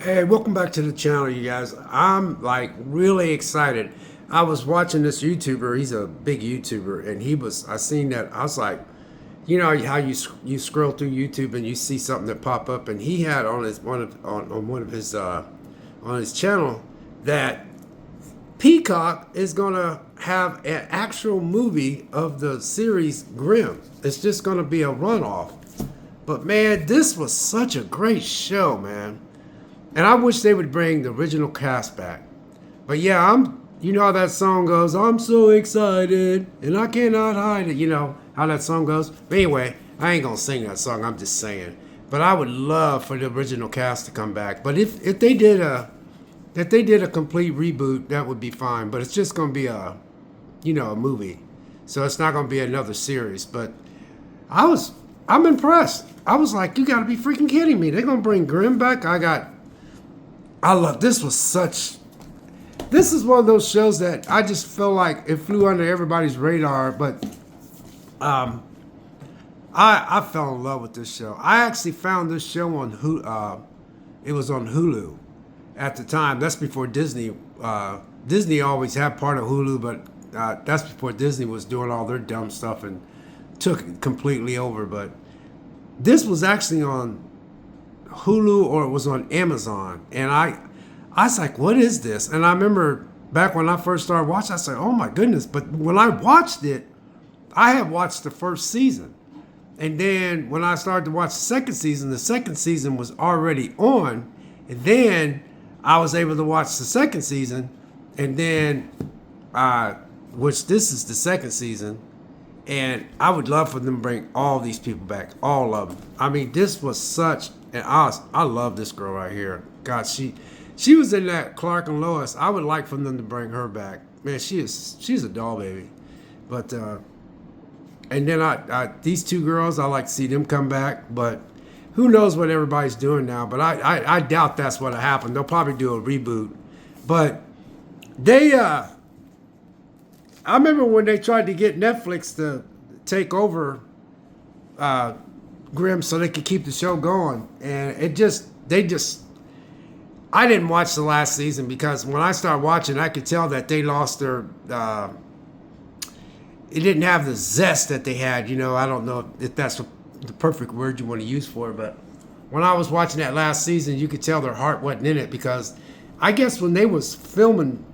Hey, welcome back to the channel, you guys. I'm like really excited. I was watching this YouTuber. He's a big YouTuber, and I seen that. I was like, you know how you scroll through YouTube and you see something that pop up, and he had on his on one of his on his channel that Peacock is gonna have an actual movie of the series Grimm. It's just gonna be a runoff. But man, this was such a great show, man. And I wish they would bring the original cast back. But yeah, you know how that song goes, I'm so excited and I cannot hide it. You know how that song goes? But anyway, I ain't gonna sing that song, I'm just saying. But I would love for the original cast to come back. But if they did a complete reboot, that would be fine. But it's just gonna be a movie. So it's not gonna be another series. But I was I'm impressed. I was like, you gotta be freaking kidding me. They're gonna bring Grimm back? I love this is one of those shows that I just feel like it flew under everybody's radar, but um, I fell in love with this show. I actually found this show on it was on Hulu at the time. That's before Disney. Disney always had part of Hulu, but that's before Disney was doing all their dumb stuff and took it completely over. But this was actually on Hulu or it was on Amazon, and I was like, "What is this?" And I remember back when I first started watching, I said, "Oh my goodness!" But when I watched it, I had watched the first season, and then when I started to watch the second season was already on, and then I was able to watch the second season, and then which this is the second season, and I would love for them to bring all these people back, all of them. I mean, this was such, and I love this girl right here. God, she was in that Clark and Lois. I would like for them to bring her back. Man, she's a doll baby. But and then these two girls, I like to see them come back. But who knows what everybody's doing now? But I doubt that's what'll happen. They'll probably do a reboot. But they I remember when they tried to get Netflix to take over Grimm so they could keep the show going, and they just I didn't watch the last season because when I started watching, I could tell that they lost their. It didn't have the zest that they had. You know, I don't know if that's the perfect word you want to use for it, but when I was watching that last season, you could tell their heart wasn't in it because I guess when they was filming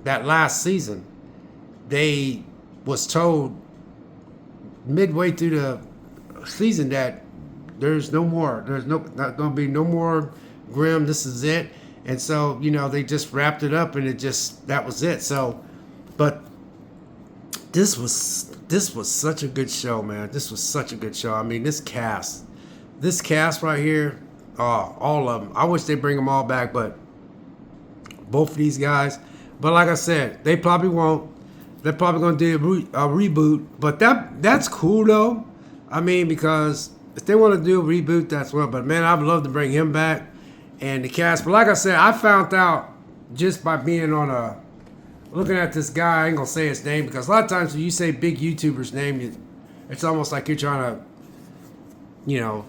that last season, they was told midway through the season that there's not gonna be no more Grimm. This is it. And so, you know, they just wrapped it up and that was it. So, but this was such a good show, man. This was such a good show. I mean, this cast right here, all of them. I wish they bring them all back, but both of these guys. But like I said, they probably won't. They're probably gonna do a reboot. But that's cool though. I mean, because if they want to do a reboot, that's well. But man, I'd love to bring him back and the cast. But like I said, I found out just by being looking at this guy. I ain't gonna say his name because a lot of times when you say big YouTuber's name, it's almost like you're trying to,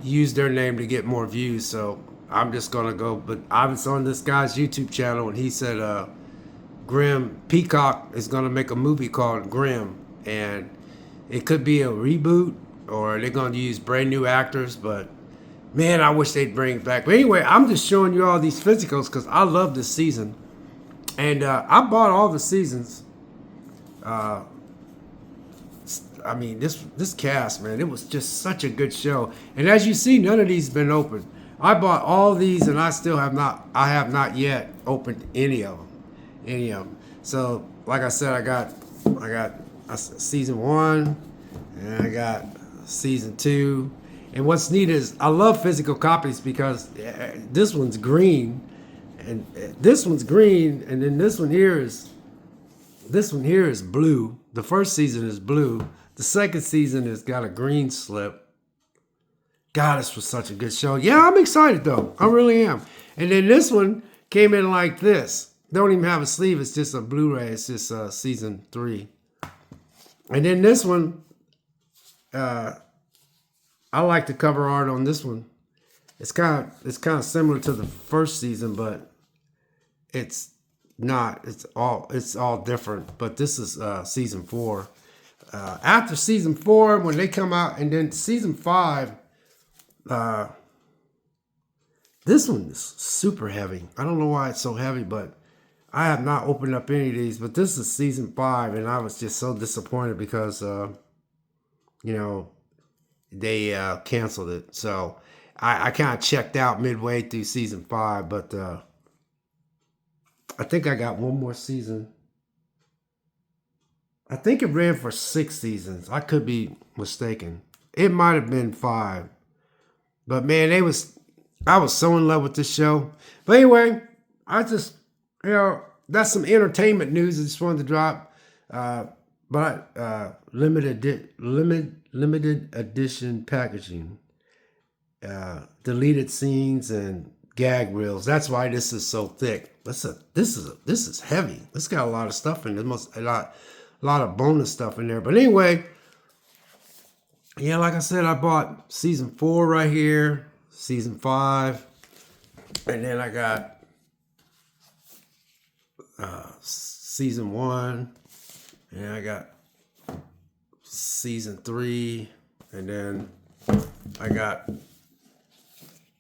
use their name to get more views. So I'm just gonna go. But I was on this guy's YouTube channel and he said, Grimm Peacock is gonna make a movie called Grimm, and it could be a reboot or they're gonna use brand new actors. But man, I wish they'd bring it back. But anyway, I'm just showing you all these physicals because I love this season, and I bought all the seasons. I mean, this cast, man, it was just such a good show. And as you see, none of these have been opened. I bought all these, and I have not yet opened any of them. So, like I said, I got season 1, and I got season 2. And what's neat is I love physical copies because this one's green, and this one's green, and then this one here is blue. The first season is blue. The second season has got a green slip. God, this was such a good show. Yeah, I'm excited though. I really am. And then this one came in like this. Don't even have a sleeve. It's just a Blu-ray. It's just season 3. And then this one, I like the cover art on this one. it's kind of similar to the first season, but it's not. It's all different. But this is season 4. After season 4, when they come out, and then season 5, this one is super heavy. I don't know why it's so heavy, but I have not opened up any of these. But this is season 5, and I was just so disappointed because you know they canceled it. So I kind of checked out midway through season 5, but I think I got one more season. I think it ran for 6 seasons. I could be mistaken. It might have been 5. But man, I was so in love with this show. But anyway, I just, that's some entertainment news I just wanted to drop. But limited edition packaging, deleted scenes and gag reels. That's why this is so thick. This is heavy. It's got a lot of stuff in it. A lot of bonus stuff in there. But anyway, yeah, like I said, I bought season 4 right here, season 5, and then I got season 1, and I got season 3, and then I got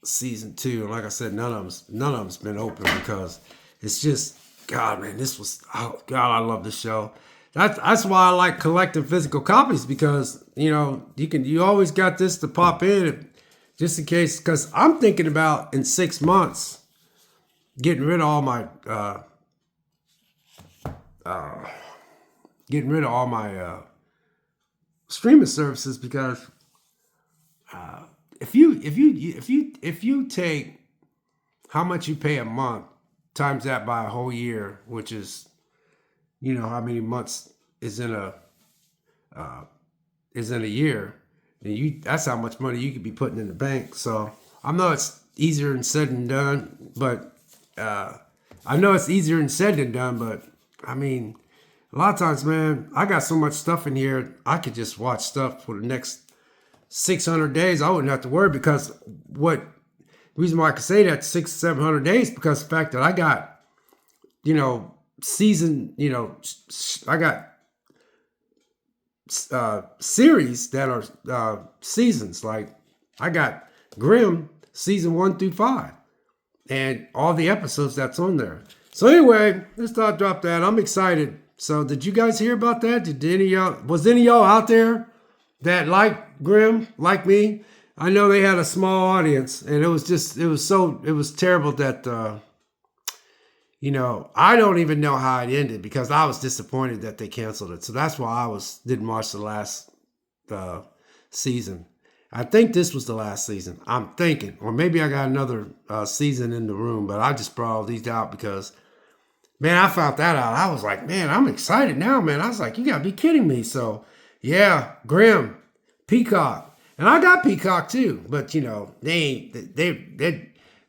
season 2. And like I said, none of them's been open because it's just, God, man, oh God, I love this show. That's why I like collecting physical copies, because you always got this to pop in just in case. Because I'm thinking about in 6 months getting rid of all my streaming services, because if you take how much you pay a month times that by a whole year, which is how many months is in a year, and that's how much money you could be putting in the bank. So I know it's easier than said than done, but I mean, a lot of times, man, I got so much stuff in here, I could just watch stuff for the next 600 days. I wouldn't have to worry, because the reason why I could say that 600-700 days, because the fact that I got, season, I got series that are seasons. Like I got GRIMM season 1 through 5 and all the episodes that's on there. So anyway, let's not drop that. I'm excited. So did you guys hear about that? Was any of y'all out there that like GRIMM, like me? I know they had a small audience, and it was terrible that I don't even know how it ended, because I was disappointed that they canceled it. So that's why I didn't watch the last season. I think this was the last season. I'm thinking, or maybe I got another season in the room, but I just brought all these out because, man, I found that out. I was like, man, I'm excited now, man. I was like, you gotta be kidding me. So yeah, GRIMM, Peacock, and I got Peacock too, but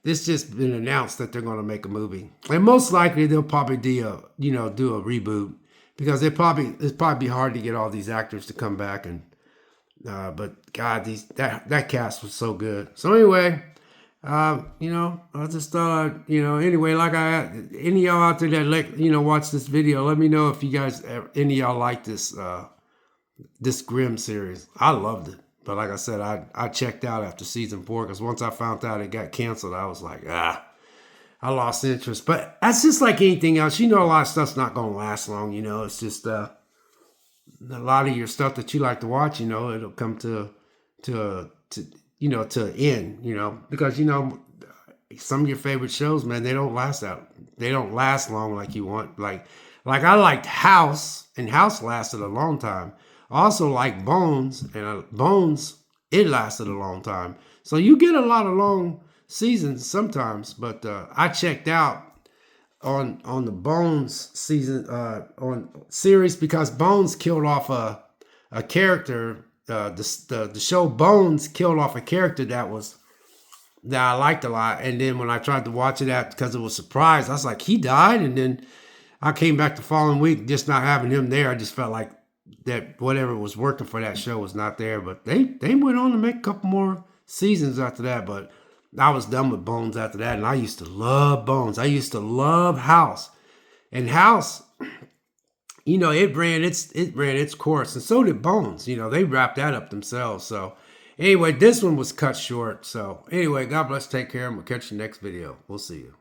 this just been announced that they're going to make a movie, and most likely they'll probably do a reboot, because it's probably be hard to get all these actors to come back. And but God, that cast was so good. So anyway, I just thought anyway, like any of y'all out there that watch this video, let me know if you guys, any of y'all like this GRIMM series. I loved it. But like I said, I checked out after season 4, because once I found out it got canceled, I was like, I lost interest. But that's just like anything else. A lot of stuff's not going to last long. It's just a lot of your stuff that you like to watch, it'll come to an end, because, some of your favorite shows, man, they don't last long like you want. Like I liked House, and House lasted a long time. I also like Bones, and Bones, it lasted a long time. So you get a lot of long seasons sometimes, but I checked out on the Bones season on series, because Bones killed off a character. The show Bones killed off a character that I liked a lot, and then when I tried to watch it because it was a surprise, I was like, he died, and then I came back the following week, just not having him there. I just felt like that whatever was working for that show was not there. But they went on to make a couple more seasons after that. But I was done with Bones after that, and I used to love Bones. I used to love House, and House, it ran its course, and so did Bones. They wrapped that up themselves. So anyway, this one was cut short. So anyway, God bless. Take care, and we'll catch you next video. We'll see you.